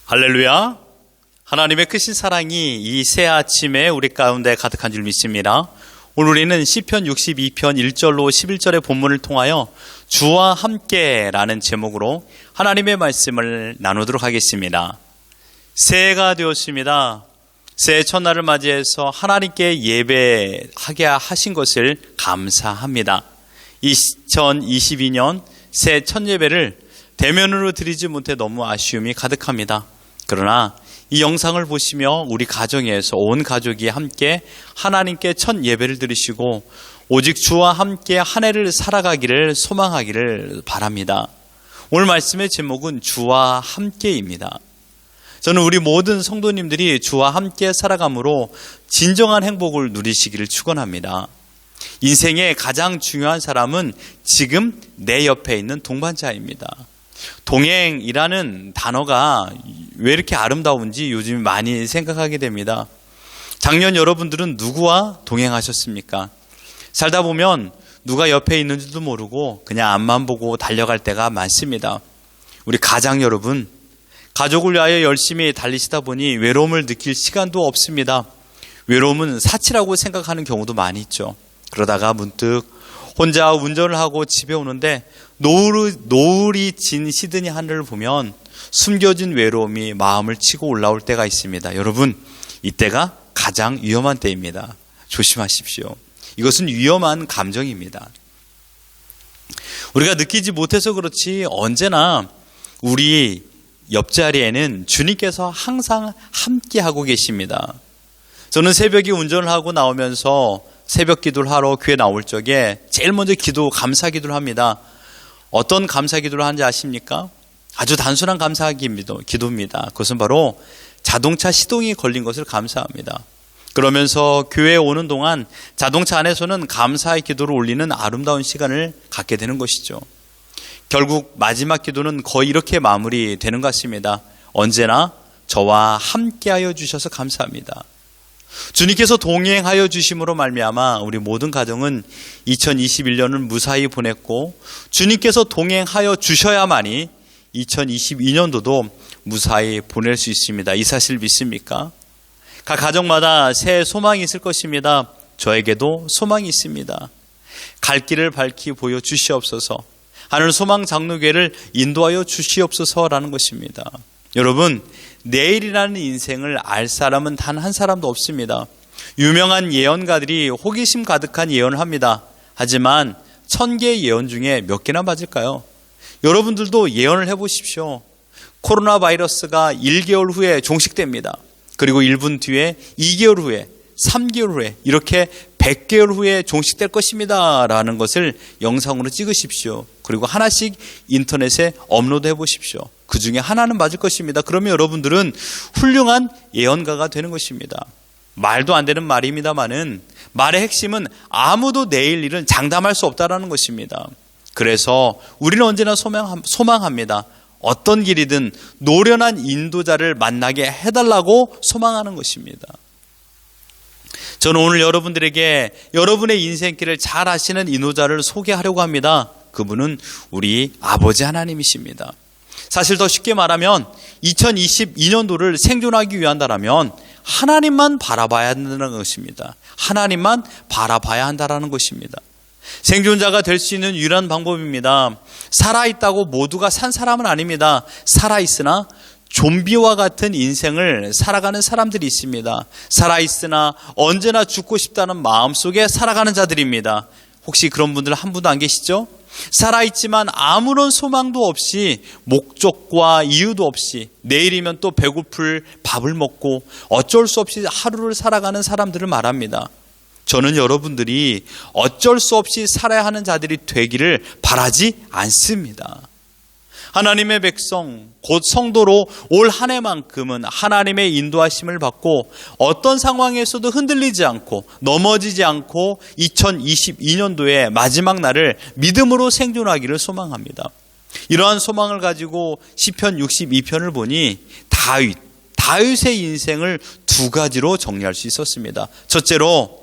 할렐루야. 하나님의 크신 사랑이 이 새 아침에 우리 가운데 가득한 줄 믿습니다. 오늘 우리는 시편 62편 1절로 11절의 본문을 통하여 주와 함께라는 제목으로 하나님의 말씀을 나누도록 하겠습니다. 새해가 되었습니다. 새해 첫날을 맞이해서 하나님께 예배하게 하신 것을 감사합니다. 2022년 새해 첫 예배를 대면으로 드리지 못해 너무 아쉬움이 가득합니다. 그러나 이 영상을 보시며 우리 가정에서 온 가족이 함께 하나님께 첫 예배를 드리시고 오직 주와 함께 한 해를 살아가기를 소망하기를 바랍니다. 오늘 말씀의 제목은 주와 함께입니다. 저는 우리 모든 성도님들이 주와 함께 살아감으로 진정한 행복을 누리시기를 축원합니다. 인생의 가장 중요한 사람은 지금 내 옆에 있는 동반자입니다. 동행이라는 단어가 왜 이렇게 아름다운지 요즘 많이 생각하게 됩니다. 작년 여러분들은 누구와 동행하셨습니까? 살다 보면 누가 옆에 있는지도 모르고 그냥 앞만 보고 달려갈 때가 많습니다. 우리 가장 여러분, 가족을 위하여 열심히 달리시다 보니 외로움을 느낄 시간도 없습니다. 외로움은 사치라고 생각하는 경우도 많이 있죠. 그러다가 문득 혼자 운전을 하고 집에 오는데 노을이 진 시드니 하늘을 보면 숨겨진 외로움이 마음을 치고 올라올 때가 있습니다. 여러분, 이때가 가장 위험한 때입니다. 조심하십시오. 이것은 위험한 감정입니다. 우리가 느끼지 못해서 그렇지 언제나 우리 옆자리에는 주님께서 항상 함께하고 계십니다. 저는 새벽에 운전을 하고 나오면서 새벽 기도를 하러 교회 나올 적에 제일 먼저 감사 기도를 합니다. 어떤 감사 기도를 하는지 아십니까? 아주 단순한 감사 기도입니다. 그것은 바로 자동차 시동이 걸린 것을 감사합니다. 그러면서 교회에 오는 동안 자동차 안에서는 감사의 기도를 올리는 아름다운 시간을 갖게 되는 것이죠. 결국 마지막 기도는 거의 이렇게 마무리되는 것 같습니다. 언제나 저와 함께하여 주셔서 감사합니다. 주님께서 동행하여 주심으로 말미암아 우리 모든 가정은 2021년을 무사히 보냈고 주님께서 동행하여 주셔야만이 2022년도도 무사히 보낼 수 있습니다. 이 사실 믿습니까? 각 가정마다 새 소망이 있을 것입니다. 저에게도 소망이 있습니다. 갈 길을 밝히 보여주시옵소서. 하늘 소망 장로교회를 인도하여 주시옵소서라는 것입니다. 여러분, 내일이라는 인생을 알 사람은 단 한 사람도 없습니다. 유명한 예언가들이 호기심 가득한 예언을 합니다. 하지만 1000개의 예언 중에 몇 개나 맞을까요? 여러분들도 예언을 해보십시오. 코로나 바이러스가 1개월 후에 종식됩니다. 그리고 1분 뒤에 2개월 후에 3개월 후에 이렇게 100개월 후에 종식될 것입니다 라는 것을 영상으로 찍으십시오. 그리고 하나씩 인터넷에 업로드해 보십시오. 그 중에 하나는 맞을 것입니다. 그러면 여러분들은 훌륭한 예언가가 되는 것입니다. 말도 안 되는 말입니다만은 말의 핵심은 아무도 내일 일은 장담할 수 없다라는 것입니다. 그래서 우리는 언제나 소망합니다. 어떤 길이든 노련한 인도자를 만나게 해달라고 소망하는 것입니다. 저는 오늘 여러분들에게 여러분의 인생길을 잘 아시는 인도자를 소개하려고 합니다. 그분은 우리 아버지 하나님이십니다. 사실 더 쉽게 말하면 2022년도를 생존하기 위한다면 하나님만 바라봐야 한다는 것입니다. 하나님만 바라봐야 한다는 것입니다. 생존자가 될 수 있는 유일한 방법입니다. 살아있다고 모두가 산 사람은 아닙니다. 살아있으나 좀비와 같은 인생을 살아가는 사람들이 있습니다. 살아있으나 언제나 죽고 싶다는 마음속에 살아가는 자들입니다. 혹시 그런 분들 한 분도 안 계시죠? 살아있지만 아무런 소망도 없이 목적과 이유도 없이 내일이면 또 배고플 밥을 먹고 어쩔 수 없이 하루를 살아가는 사람들을 말합니다. 저는 여러분들이 어쩔 수 없이 살아야 하는 자들이 되기를 바라지 않습니다. 하나님의 백성, 곧 성도로 올 한 해만큼은 하나님의 인도하심을 받고 어떤 상황에서도 흔들리지 않고 넘어지지 않고 2022년도의 마지막 날을 믿음으로 생존하기를 소망합니다. 이러한 소망을 가지고 시편 62편을 보니 다윗의 인생을 두 가지로 정리할 수 있었습니다. 첫째로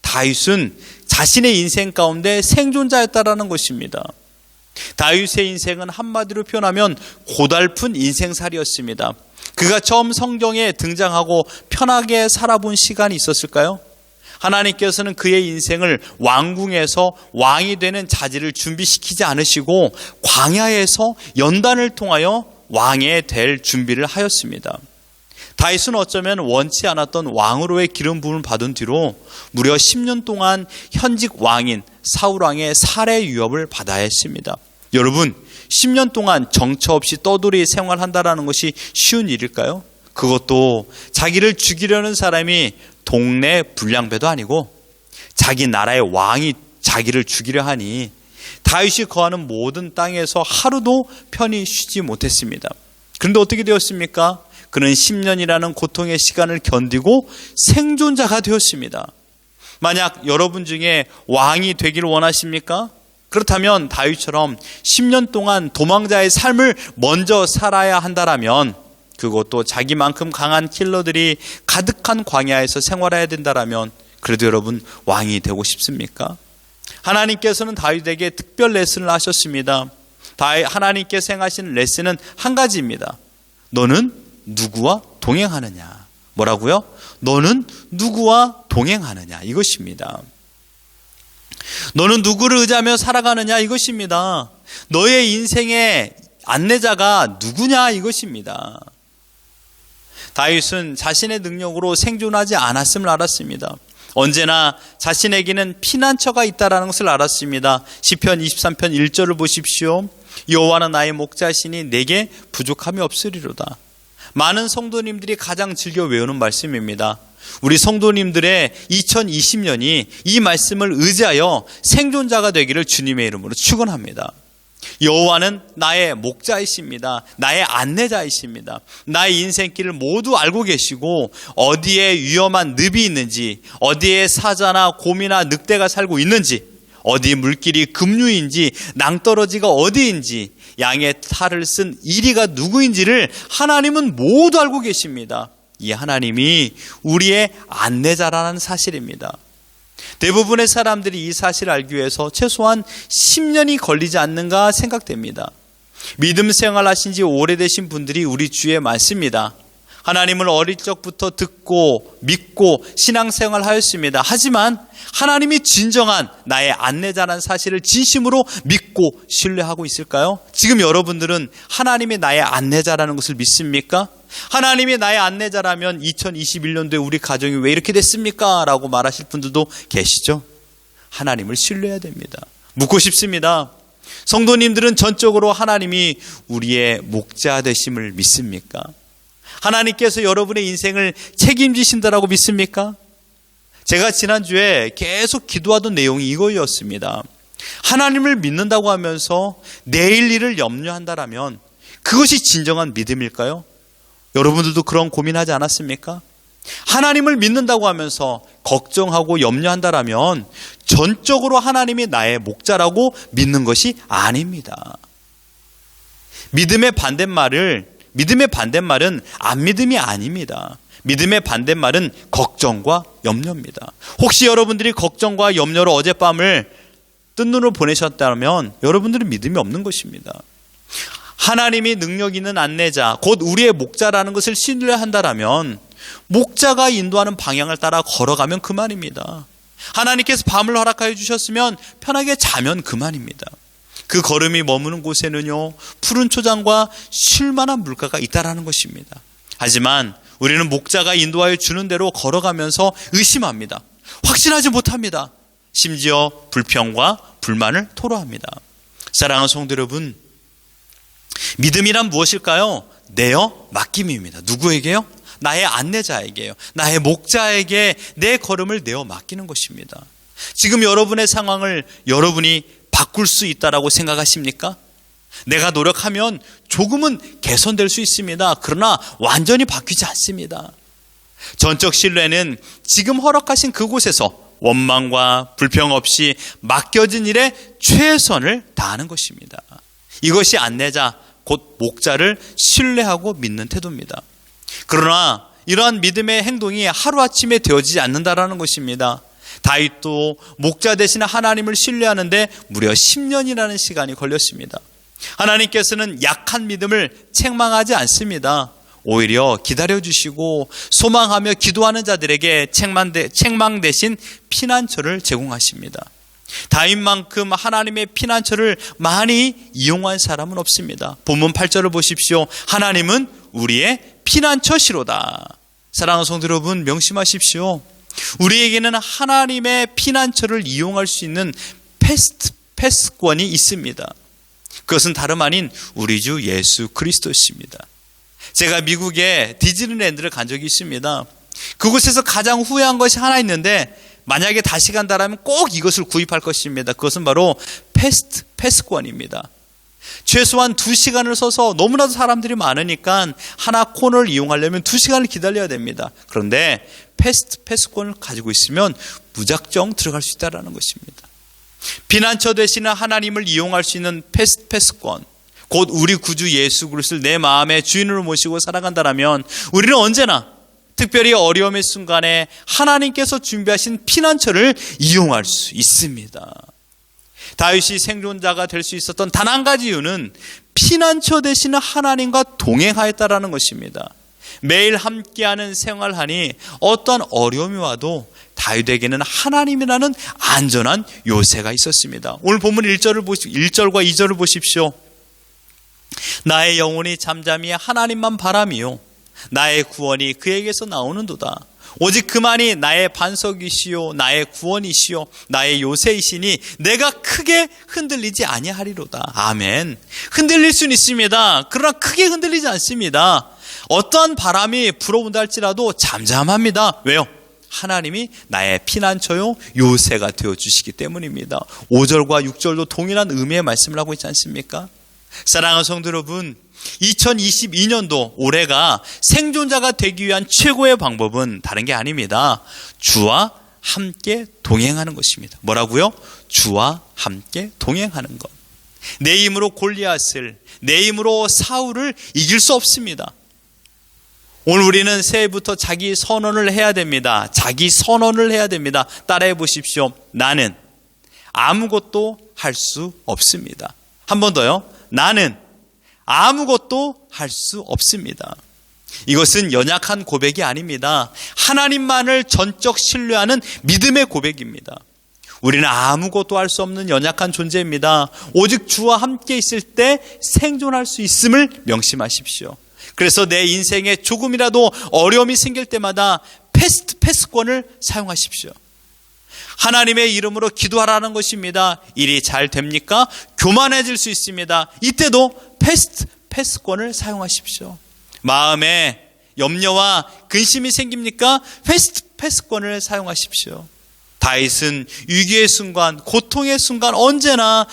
다윗은 자신의 인생 가운데 생존자였다라는 것입니다. 다윗의 인생은 한마디로 표현하면 고달픈 인생살이었습니다. 그가 처음 성경에 등장하고 편하게 살아본 시간이 있었을까요? 하나님께서는 그의 인생을 왕궁에서 왕이 되는 자질을 준비시키지 않으시고 광야에서 연단을 통하여 왕이 될 준비를 하였습니다. 다윗은 어쩌면 원치 않았던 왕으로의 기름 부음을 받은 뒤로 무려 10년 동안 현직 왕인 사울왕의 살해 위협을 받아야 했습니다. 여러분, 10년 동안 정처 없이 떠돌이 생활한다는 것이 쉬운 일일까요? 그것도 자기를 죽이려는 사람이 동네 불량배도 아니고 자기 나라의 왕이 자기를 죽이려 하니 다윗이 거하는 모든 땅에서 하루도 편히 쉬지 못했습니다. 그런데 어떻게 되었습니까? 그는 10년이라는 고통의 시간을 견디고 생존자가 되었습니다. 만약 여러분 중에 왕이 되기를 원하십니까? 그렇다면 다윗처럼 10년 동안 도망자의 삶을 먼저 살아야 한다라면, 그것도 자기만큼 강한 킬러들이 가득한 광야에서 생활해야 된다라면, 그래도 여러분 왕이 되고 싶습니까? 하나님께서는 다윗에게 특별 레슨을 하셨습니다. 하나님께서 행하신 레슨은 한 가지입니다. 너는 누구와 동행하느냐? 뭐라고요? 너는 누구와 동행하느냐? 이것입니다. 너는 누구를 의지하며 살아가느냐? 이것입니다. 너의 인생의 안내자가 누구냐? 이것입니다. 다윗은 자신의 능력으로 생존하지 않았음을 알았습니다. 언제나 자신에게는 피난처가 있다는 것을 알았습니다. 시편 23편 1절을 보십시오. 여호와는 나의 목자시니 내게 부족함이 없으리로다. 많은 성도님들이 가장 즐겨 외우는 말씀입니다. 우리 성도님들의 2020년이 이 말씀을 의지하여 생존자가 되기를 주님의 이름으로 축원합니다. 여호와는 나의 목자이십니다. 나의 안내자이십니다. 나의 인생길을 모두 알고 계시고 어디에 위험한 늪이 있는지, 어디에 사자나 곰이나 늑대가 살고 있는지, 어디 물길이 급류인지, 낭떠러지가 어디인지, 양의 탈을 쓴 이리가 누구인지를 하나님은 모두 알고 계십니다. 이 하나님이 우리의 안내자라는 사실입니다. 대부분의 사람들이 이 사실을 알기 위해서 최소한 10년이 걸리지 않는가 생각됩니다. 믿음 생활하신 지 오래되신 분들이 우리 주위에 많습니다. 하나님을 어릴 적부터 듣고 믿고 신앙생활 하였습니다. 하지만 하나님이 진정한 나의 안내자라는 사실을 진심으로 믿고 신뢰하고 있을까요? 지금 여러분들은 하나님이 나의 안내자라는 것을 믿습니까? 하나님이 나의 안내자라면 2021년도에 우리 가정이 왜 이렇게 됐습니까? 라고 말하실 분들도 계시죠? 하나님을 신뢰해야 됩니다. 묻고 싶습니다. 성도님들은 전적으로 하나님이 우리의 목자 되심을 믿습니까? 하나님께서 여러분의 인생을 책임지신다라고 믿습니까? 제가 지난주에 계속 기도하던 내용이 이거였습니다. 하나님을 믿는다고 하면서 내일 일을 염려한다라면 그것이 진정한 믿음일까요? 여러분들도 그런 고민하지 않았습니까? 하나님을 믿는다고 하면서 걱정하고 염려한다라면 전적으로 하나님이 나의 목자라고 믿는 것이 아닙니다. 믿음의 반대말은 안 믿음이 아닙니다. 믿음의 반대말은 걱정과 염려입니다. 혹시 여러분들이 걱정과 염려로 어젯밤을 뜬 눈으로 보내셨다면 여러분들은 믿음이 없는 것입니다. 하나님이 능력 있는 안내자, 곧 우리의 목자라는 것을 신뢰한다라면 목자가 인도하는 방향을 따라 걸어가면 그만입니다. 하나님께서 밤을 허락하여 주셨으면 편하게 자면 그만입니다. 그 걸음이 머무는 곳에는요, 푸른 초장과 쉴만한 물가가 있다라는 것입니다. 하지만 우리는 목자가 인도하여 주는 대로 걸어가면서 의심합니다. 확신하지 못합니다. 심지어 불평과 불만을 토로합니다. 사랑하는 성도 여러분, 믿음이란 무엇일까요? 내어 맡김입니다. 누구에게요? 나의 안내자에게요. 나의 목자에게 내 걸음을 내어 맡기는 것입니다. 지금 여러분의 상황을 여러분이 바꿀 수 있다라고 생각하십니까? 내가 노력하면 조금은 개선될 수 있습니다. 그러나 완전히 바뀌지 않습니다. 전적 신뢰는 지금 허락하신 그곳에서 원망과 불평 없이 맡겨진 일에 최선을 다하는 것입니다. 이것이 안내자, 곧 목자를 신뢰하고 믿는 태도입니다. 그러나 이러한 믿음의 행동이 하루아침에 되어지지 않는다라는 것입니다. 다윗도 목자 대신 하나님을 신뢰하는데 무려 10년이라는 시간이 걸렸습니다. 하나님께서는 약한 믿음을 책망하지 않습니다. 오히려 기다려주시고 소망하며 기도하는 자들에게 책망 대신 피난처를 제공하십니다. 다윗만큼 하나님의 피난처를 많이 이용한 사람은 없습니다. 본문 8절을 보십시오. 하나님은 우리의 피난처시로다. 사랑하는 성도 여러분, 명심하십시오. 우리에게는 하나님의 피난처를 이용할 수 있는 패스권이 있습니다. 그것은 다름 아닌 우리 주 예수 그리스도십니다. 제가 미국에 디즈니랜드를 간 적이 있습니다. 그곳에서 가장 후회한 것이 하나 있는데, 만약에 다시 간다라면 꼭 이것을 구입할 것입니다. 그것은 바로 패스권입니다. 최소한 2시간을 서서 너무나도 사람들이 많으니까 하나 코너를 이용하려면 2시간을 기다려야 됩니다. 그런데 패스권을 가지고 있으면 무작정 들어갈 수 있다는 것입니다. 피난처 되시는 하나님을 이용할 수 있는 패스권, 곧 우리 구주 예수 그리스도를 내 마음의 주인으로 모시고 살아간다면 우리는 언제나 특별히 어려움의 순간에 하나님께서 준비하신 피난처를 이용할 수 있습니다. 다윗이 생존자가 될 수 있었던 단 한 가지 이유는 피난처 되시는 하나님과 동행하였다라는 것입니다. 매일 함께하는 생활하니 어떠한 어려움이 와도 다윗에게는 하나님이라는 안전한 요새가 있었습니다. 오늘 본문 1절과 2절을 보십시오. 나의 영혼이 잠잠히 하나님만 바라미요 나의 구원이 그에게서 나오는도다. 오직 그만이 나의 반석이시요 나의 구원이시요 나의 요새이시니 내가 크게 흔들리지 아니하리로다. 아멘. 흔들릴 수는 있습니다. 그러나 크게 흔들리지 않습니다. 어떠한 바람이 불어온다 할지라도 잠잠합니다. 왜요? 하나님이 나의 피난처요 요새가 되어주시기 때문입니다. 5절과 6절도 동일한 의미의 말씀을 하고 있지 않습니까? 사랑하는 성도 여러분, 2022년도 올해가 생존자가 되기 위한 최고의 방법은 다른 게 아닙니다. 주와 함께 동행하는 것입니다. 뭐라고요? 주와 함께 동행하는 것. 내 힘으로 골리앗을, 내 힘으로 사울을 이길 수 없습니다. 오늘 우리는 새해부터 자기 선언을 해야 됩니다. 자기 선언을 해야 됩니다. 따라해 보십시오. 나는 아무것도 할 수 없습니다. 한 번 더요. 나는 아무것도 할 수 없습니다. 이것은 연약한 고백이 아닙니다. 하나님만을 전적 신뢰하는 믿음의 고백입니다. 우리는 아무것도 할 수 없는 연약한 존재입니다. 오직 주와 함께 있을 때 생존할 수 있음을 명심하십시오. 그래서 내 인생에 조금이라도 어려움이 생길 때마다 패스권을 사용하십시오. 하나님의 이름으로 기도하라는 것입니다. 일이 잘 됩니까? 교만해질 수 있습니다. 이때도 패스권을 사용하십시오. 마음에 염려와 근심이 생깁니까? 패스권을 사용하십시오. 다윗은 위기의 순간, 고통의 순간 언제나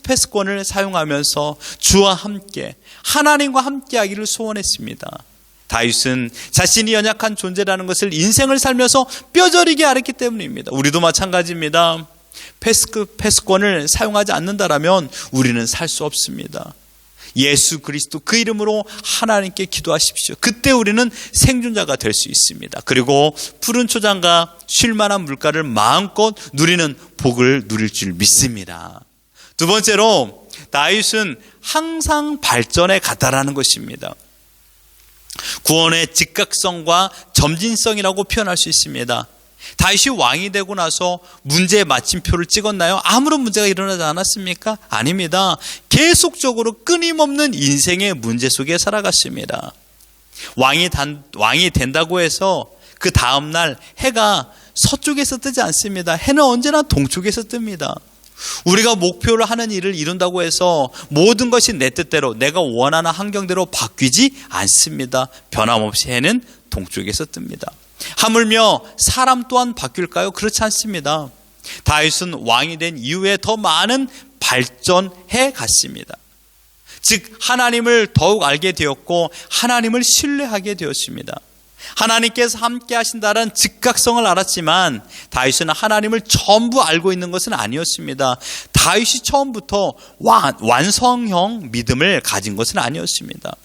패스권을 사용하면서 주와 함께, 하나님과 함께 하기를 소원했습니다. 다윗은 자신이 연약한 존재라는 것을 인생을 살면서 뼈저리게 알았기 때문입니다. 우리도 마찬가지입니다. 패스권을 사용하지 않는다라면 우리는 살 수 없습니다. 예수 그리스도 그 이름으로 하나님께 기도하십시오. 그때 우리는 생존자가 될 수 있습니다. 그리고 푸른 초장과 쉴만한 물가를 마음껏 누리는 복을 누릴 줄 믿습니다. 두 번째로 다윗은 항상 발전해 갔다라는 것입니다. 구원의 즉각성과 점진성이라고 표현할 수 있습니다. 다윗이 왕이 되고 나서 문제의 마침표를 찍었나요? 아무런 문제가 일어나지 않았습니까? 아닙니다. 계속적으로 끊임없는 인생의 문제 속에 살아갔습니다. 왕이 된다고 해서 그 다음날 해가 서쪽에서 뜨지 않습니다. 해는 언제나 동쪽에서 뜹니다. 우리가 목표를 하는 일을 이룬다고 해서 모든 것이 내 뜻대로, 내가 원하는 환경대로 바뀌지 않습니다. 변함없이 해는 동쪽에서 뜹니다. 하물며 사람 또한 바뀔까요? 그렇지 않습니다. 다윗은 왕이 된 이후에 더 많은 발전해 갔습니다. 즉 하나님을 더욱 알게 되었고 하나님을 신뢰하게 되었습니다. 하나님께서 함께 하신다는 즉각성을 알았지만 다윗은 하나님을 전부 알고 있는 것은 아니었습니다. 다윗이 처음부터 완성형 믿음을 가진 것은 아니었습니다.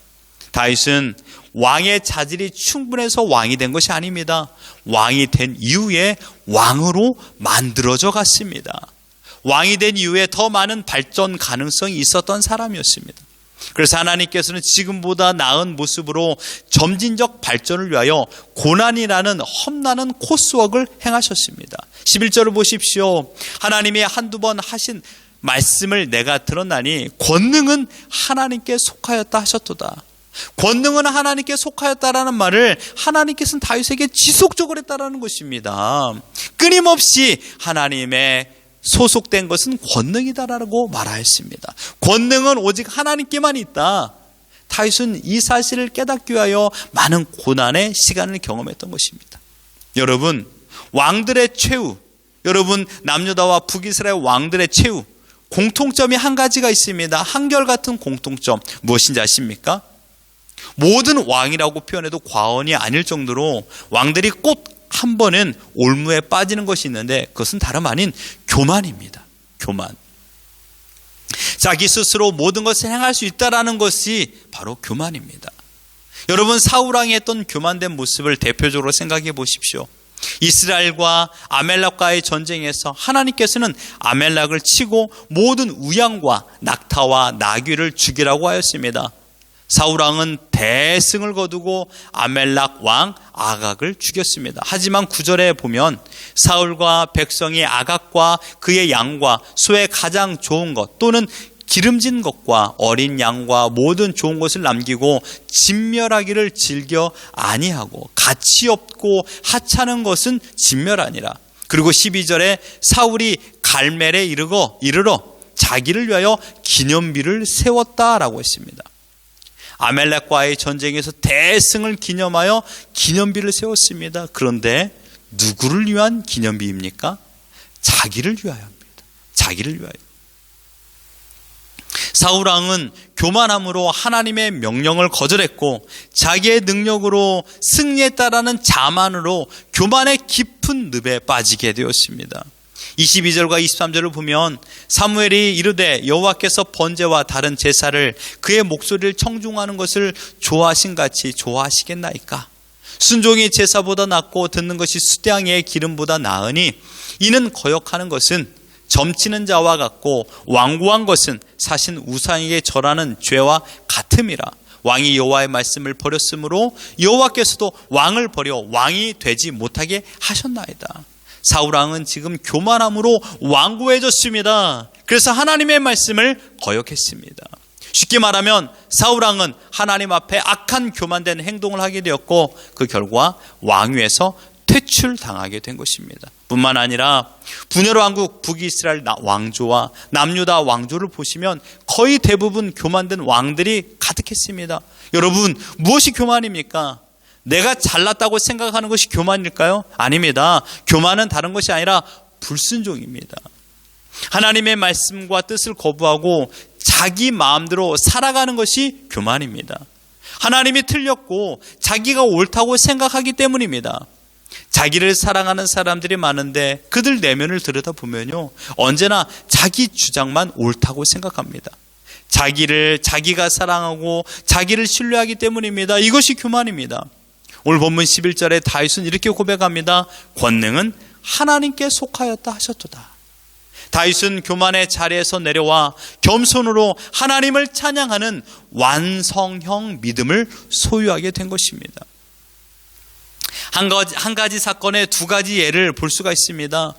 다윗은 왕의 자질이 충분해서 왕이 된 것이 아닙니다. 왕이 된 이후에 왕으로 만들어져 갔습니다. 왕이 된 이후에 더 많은 발전 가능성이 있었던 사람이었습니다. 그래서 하나님께서는 지금보다 나은 모습으로 점진적 발전을 위하여 고난이라는 험난한 코스웍을 행하셨습니다. 11절을 보십시오. 하나님이 한두 번 하신 말씀을 내가 들었나니 권능은 하나님께 속하였다 하셨도다. 권능은 하나님께 속하였다라는 말을 하나님께서는 다윗에게 지속적으로 했다라는 것입니다. 끊임없이 하나님의 소속된 것은 권능이다라고 말하였습니다. 권능은 오직 하나님께만 있다. 다윗은 이 사실을 깨닫기 위하여 많은 고난의 시간을 경험했던 것입니다. 여러분, 왕들의 최후, 여러분 남유다와 북이스라엘 왕들의 최후, 공통점이 한 가지가 있습니다. 한결같은 공통점, 무엇인지 아십니까? 모든 왕이라고 표현해도 과언이 아닐 정도로 왕들이 꼭 한 번은 올무에 빠지는 것이 있는데 그것은 다름 아닌 교만입니다. 교만. 자기 스스로 모든 것을 행할 수 있다라는 것이 바로 교만입니다. 여러분, 사울왕이 했던 교만된 모습을 대표적으로 생각해 보십시오. 이스라엘과 아멜렉과의 전쟁에서 하나님께서는 아멜렉을 치고 모든 우양과 낙타와 나귀를 죽이라고 하였습니다. 사울왕은 대승을 거두고 아멜렉 왕 아각을 죽였습니다. 하지만 9절에 보면 사울과 백성이 아각과 그의 양과 소의 가장 좋은 것 또는 기름진 것과 어린 양과 모든 좋은 것을 남기고 진멸하기를 즐겨 아니하고 가치 없고 하찮은 것은 진멸하니라. 그리고 12절에 사울이 갈멜에 이르러 자기를 위하여 기념비를 세웠다라고 했습니다. 아멜렉과의 전쟁에서 대승을 기념하여 기념비를 세웠습니다. 그런데 누구를 위한 기념비입니까? 자기를 위하여입니다. 자기를 위하여. 사울왕은 교만함으로 하나님의 명령을 거절했고 자기의 능력으로 승리했다라는 자만으로 교만의 깊은 늪에 빠지게 되었습니다. 22절과 23절을 보면 사무엘이 이르되 여호와께서 번제와 다른 제사를 그의 목소리를 청중하는 것을 좋아하신 같이 좋아하시겠나이까? 순종이 제사보다 낫고 듣는 것이 수대양의 기름보다 나으니 이는 거역하는 것은 점치는 자와 같고 완고한 것은 사신 우상에게 절하는 죄와 같음이라. 왕이 여호와의 말씀을 버렸으므로 여호와께서도 왕을 버려 왕이 되지 못하게 하셨나이다. 사울왕은 지금 교만함으로 완고해졌습니다. 그래서 하나님의 말씀을 거역했습니다. 쉽게 말하면 사울왕은 하나님 앞에 악한 교만된 행동을 하게 되었고 그 결과 왕위에서 퇴출당하게 된 것입니다. 뿐만 아니라 분열 왕국 북이스라엘 왕조와 남유다 왕조를 보시면 거의 대부분 교만된 왕들이 가득했습니다. 여러분, 무엇이 교만입니까? 내가 잘났다고 생각하는 것이 교만일까요? 아닙니다. 교만은 다른 것이 아니라 불순종입니다. 하나님의 말씀과 뜻을 거부하고 자기 마음대로 살아가는 것이 교만입니다. 하나님이 틀렸고 자기가 옳다고 생각하기 때문입니다. 자기를 사랑하는 사람들이 많은데 그들 내면을 들여다보면요, 언제나 자기 주장만 옳다고 생각합니다. 자기가 사랑하고 자기를 신뢰하기 때문입니다. 이것이 교만입니다. 오늘 본문 11절에 다윗은 이렇게 고백합니다. 권능은 하나님께 속하였다 하셨도다. 다윗은 교만의 자리에서 내려와 겸손으로 하나님을 찬양하는 완성형 믿음을 소유하게 된 것입니다. 한 가지 사건의 두 가지 예를 볼 수가 있습니다.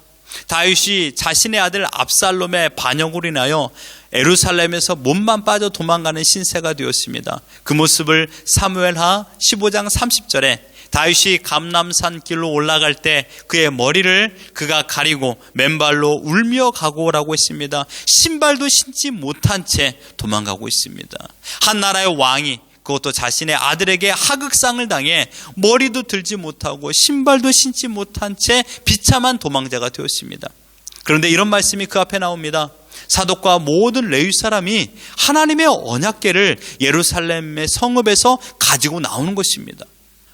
다윗이 자신의 아들 압살롬의 반역으로 인하여 예루살렘에서 몸만 빠져 도망가는 신세가 되었습니다. 그 모습을 사무엘하 15장 30절에 다윗이 감람산 길로 올라갈 때 그의 머리를 그가 가리고 맨발로 울며 가고라고 했습니다. 신발도 신지 못한 채 도망가고 있습니다. 한 나라의 왕이 그것도 자신의 아들에게 하극상을 당해 머리도 들지 못하고 신발도 신지 못한 채 비참한 도망자가 되었습니다. 그런데 이런 말씀이 그 앞에 나옵니다. 사독과 모든 레위 사람이 하나님의 언약궤를 예루살렘의 성읍에서 가지고 나오는 것입니다.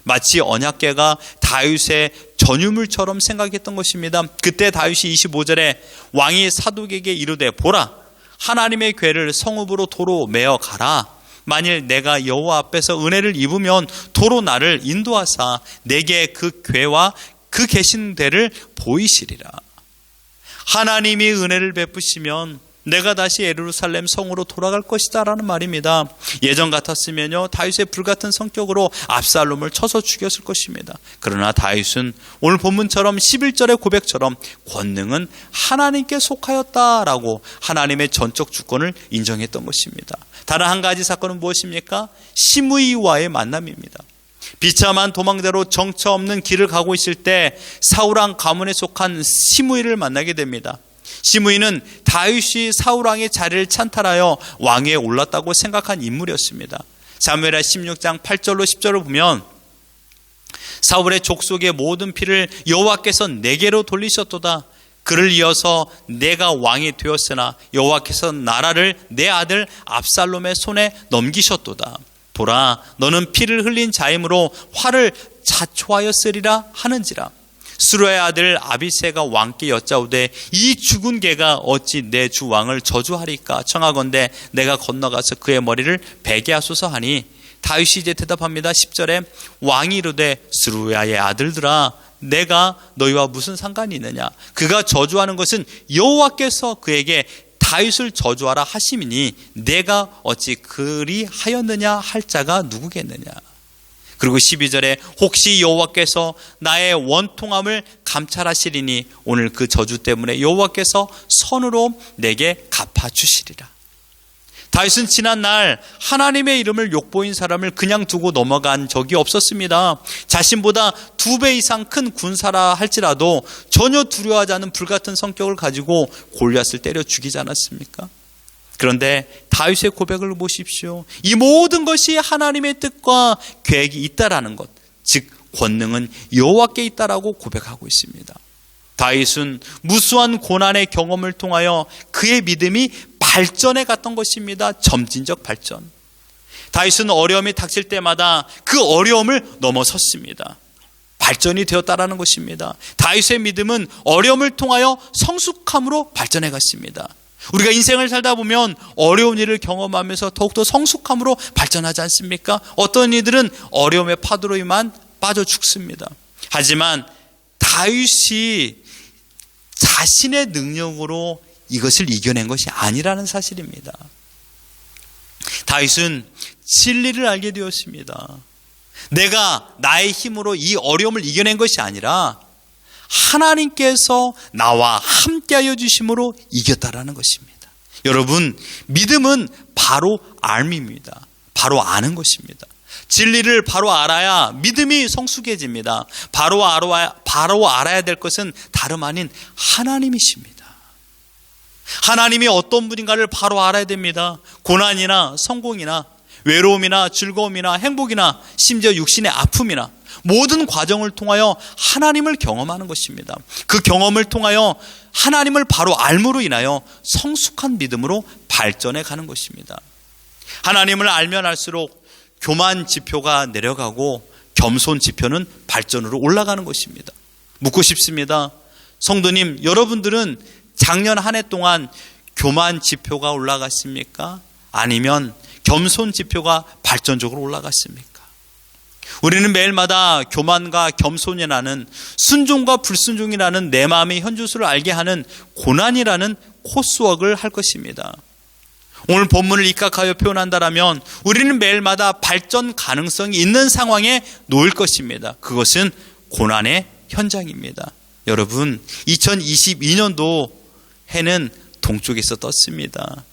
마치 언약궤가 다윗의 전유물처럼 생각했던 것입니다. 그때 다윗이 25절에 왕이 사독에게 이르되 보라, 하나님의 궤를 성읍으로 도로 메어 가라. 만일 내가 여호와 앞에서 은혜를 입으면 도로 나를 인도하사 내게 그 궤와 그 계신 데를 보이시리라. 하나님이 은혜를 베푸시면 내가 다시 예루살렘 성으로 돌아갈 것이다 라는 말입니다. 예전 같았으면요, 다윗의 불같은 성격으로 압살롬을 쳐서 죽였을 것입니다. 그러나 다윗은 오늘 본문처럼 11절의 고백처럼 권능은 하나님께 속하였다라고 하나님의 전적 주권을 인정했던 것입니다. 다른 한 가지 사건은 무엇입니까? 시므이와의 만남입니다. 비참한 도망대로 정처 없는 길을 가고 있을 때 사울왕 가문에 속한 시므이를 만나게 됩니다. 시므이는 다윗이 사울왕의 자리를 찬탈하여 왕위에 올랐다고 생각한 인물이었습니다. 사무엘하 16장 8절로 10절을 보면 사울의 족속의 모든 피를 여호와께서 내게로 돌리셨도다. 그를 이어서 내가 왕이 되었으나 여호와께서 나라를 내 아들 압살롬의 손에 넘기셨도다. 보라, 너는 피를 흘린 자이므로 화를 자초하였으리라 하는지라. 수르의 아들 아비새가 왕께 여짜오되 이 죽은 개가 어찌 내 주 왕을 저주하리까 청하건대 내가 건너가서 그의 머리를 베게 하소서 하니 다윗이 이제 대답합니다. 10절에 왕이 이르되 수르야의 아들들아 내가 너희와 무슨 상관이 있느냐. 그가 저주하는 것은 여호와께서 그에게 다윗을 저주하라 하심이니 내가 어찌 그리 하였느냐 할 자가 누구겠느냐. 그리고 12절에 혹시 여호와께서 나의 원통함을 감찰하시리니 오늘 그 저주 때문에 여호와께서 선으로 내게 갚아주시리라. 다윗은 지난날 하나님의 이름을 욕보인 사람을 그냥 두고 넘어간 적이 없었습니다. 자신보다 2배 이상 큰 군사라 할지라도 전혀 두려워하지 않는 불같은 성격을 가지고 골리앗을 때려 죽이지 않았습니까? 그런데 다윗의 고백을 보십시오. 이 모든 것이 하나님의 뜻과 계획이 있다라는 것, 즉 권능은 여호와께 있다라고 고백하고 있습니다. 다윗은 무수한 고난의 경험을 통하여 그의 믿음이 발전해 갔던 것입니다. 점진적 발전. 다윗은 어려움이 닥칠 때마다 그 어려움을 넘어섰습니다. 발전이 되었다라는 것입니다. 다윗의 믿음은 어려움을 통하여 성숙함으로 발전해 갔습니다. 우리가 인생을 살다 보면 어려운 일을 경험하면서 더욱더 성숙함으로 발전하지 않습니까? 어떤 이들은 어려움의 파도로만 빠져 죽습니다. 하지만 다윗이 자신의 능력으로 이것을 이겨낸 것이 아니라는 사실입니다. 다윗은 진리를 알게 되었습니다. 내가 나의 힘으로 이 어려움을 이겨낸 것이 아니라 하나님께서 나와 함께하여 주심으로 이겼다라는 것입니다. 여러분, 믿음은 바로 알미입니다. 바로 아는 것입니다. 진리를 바로 알아야 믿음이 성숙해집니다. 바로 알아야 될 것은 다름 아닌 하나님이십니다. 하나님이 어떤 분인가를 바로 알아야 됩니다. 고난이나 성공이나 외로움이나 즐거움이나 행복이나 심지어 육신의 아픔이나 모든 과정을 통하여 하나님을 경험하는 것입니다. 그 경험을 통하여 하나님을 바로 알므로 인하여 성숙한 믿음으로 발전해 가는 것입니다. 하나님을 알면 알수록 교만 지표가 내려가고 겸손 지표는 발전으로 올라가는 것입니다. 묻고 싶습니다. 성도님, 여러분들은 작년 한 해 동안 교만 지표가 올라갔습니까? 아니면 겸손 지표가 발전적으로 올라갔습니까? 우리는 매일마다 교만과 겸손이라는, 순종과 불순종이라는 내 마음의 현주소를 알게 하는 고난이라는 코스웍을 할 것입니다. 오늘 본문을 입각하여 표현한다면 우리는 매일마다 발전 가능성이 있는 상황에 놓일 것입니다. 그것은 고난의 현장입니다. 여러분, 2022년도 해는 동쪽에서 떴습니다.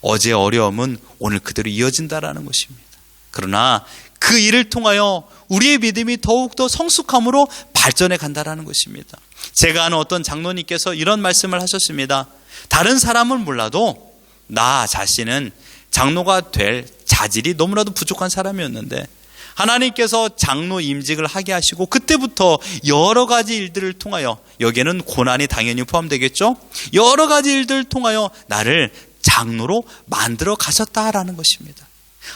어제 어려움은 오늘 그대로 이어진다라는 것입니다. 그러나 그 일을 통하여 우리의 믿음이 더욱더 성숙함으로 발전해 간다라는 것입니다. 제가 아는 어떤 장로님께서 이런 말씀을 하셨습니다. 다른 사람은 몰라도 나 자신은 장로가 될 자질이 너무나도 부족한 사람이었는데 하나님께서 장로 임직을 하게 하시고 그때부터 여러 가지 일들을 통하여, 여기에는 고난이 당연히 포함되겠죠. 여러 가지 일들을 통하여 나를 장로로 만들어 가셨다라는 것입니다.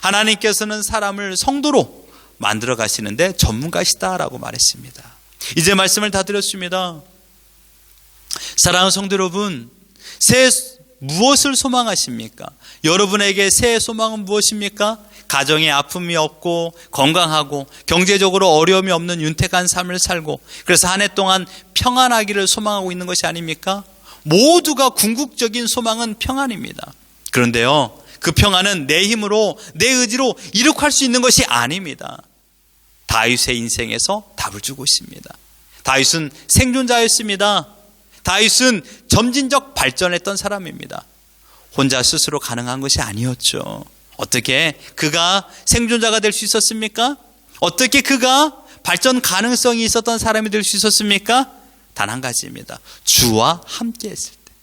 하나님께서는 사람을 성도로 만들어 가시는데 전문가시다라고 말했습니다. 이제 말씀을 다 드렸습니다. 사랑하는 성도 여러분, 새 무엇을 소망하십니까? 여러분에게 새해 소망은 무엇입니까? 가정에 아픔이 없고 건강하고 경제적으로 어려움이 없는 윤택한 삶을 살고, 그래서 한 해 동안 평안하기를 소망하고 있는 것이 아닙니까? 모두가 궁극적인 소망은 평안입니다. 그런데요, 그 평안은 내 힘으로, 내 의지로 이룩할 수 있는 것이 아닙니다. 다윗의 인생에서 답을 주고 있습니다. 다윗은 생존자였습니다. 다윗은 점진적 발전했던 사람입니다. 혼자 스스로 가능한 것이 아니었죠. 어떻게 그가 생존자가 될 수 있었습니까? 어떻게 그가 발전 가능성이 있었던 사람이 될 수 있었습니까? 단 한 가지입니다. 주와 함께 했을 때,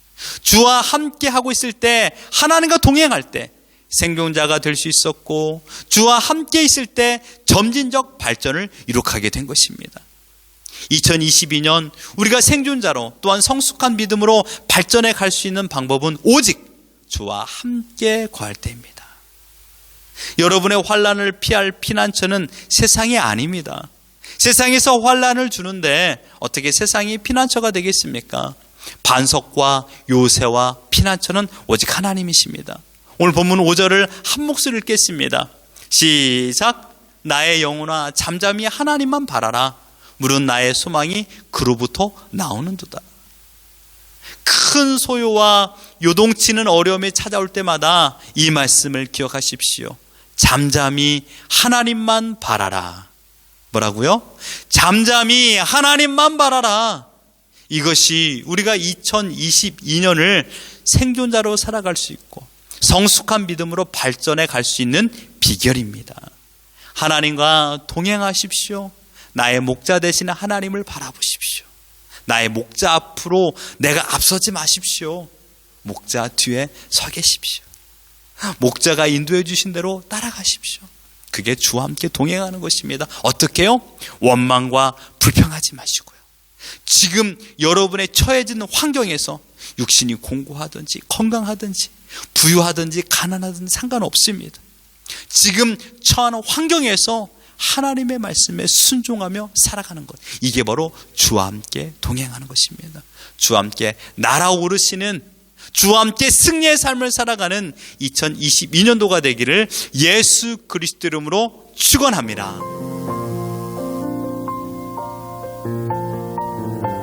주와 함께 하고 있을 때, 하나님과 동행할 때 생존자가 될 수 있었고, 주와 함께 있을 때 점진적 발전을 이룩하게 된 것입니다. 2022년 우리가 생존자로 또한 성숙한 믿음으로 발전해 갈 수 있는 방법은 오직 주와 함께 거할 때입니다. 여러분의 환난을 피할 피난처는 세상이 아닙니다. 세상에서 환난을 주는데 어떻게 세상이 피난처가 되겠습니까? 반석과 요새와 피난처는 오직 하나님이십니다. 오늘 본문 5절을 한 목소리를 읽겠습니다. 시작. 나의 영혼아 잠잠히 하나님만 바라라. 물은 나의 소망이 그로부터 나오는도다. 큰 소요와 요동치는 어려움이 찾아올 때마다 이 말씀을 기억하십시오. 잠잠히 하나님만 바라라. 뭐라고요? 잠잠히 하나님만 바라라. 이것이 우리가 2022년을 생존자로 살아갈 수 있고 성숙한 믿음으로 발전해 갈 수 있는 비결입니다. 하나님과 동행하십시오. 나의 목자 되시는 하나님을 바라보십시오. 나의 목자 앞으로 내가 앞서지 마십시오. 목자 뒤에 서 계십시오. 목자가 인도해 주신 대로 따라가십시오. 그게 주와 함께 동행하는 것입니다. 어떻게요? 원망과 불평하지 마시고요. 지금 여러분의 처해진 환경에서 육신이 공고하든지 건강하든지 부유하든지 가난하든지 상관없습니다. 지금 처한 환경에서 하나님의 말씀에 순종하며 살아가는 것, 이게 바로 주와 함께 동행하는 것입니다. 주와 함께 날아오르시는, 주와 함께 승리의 삶을 살아가는 2022년도가 되기를 예수 그리스도 이름으로 축원합니다.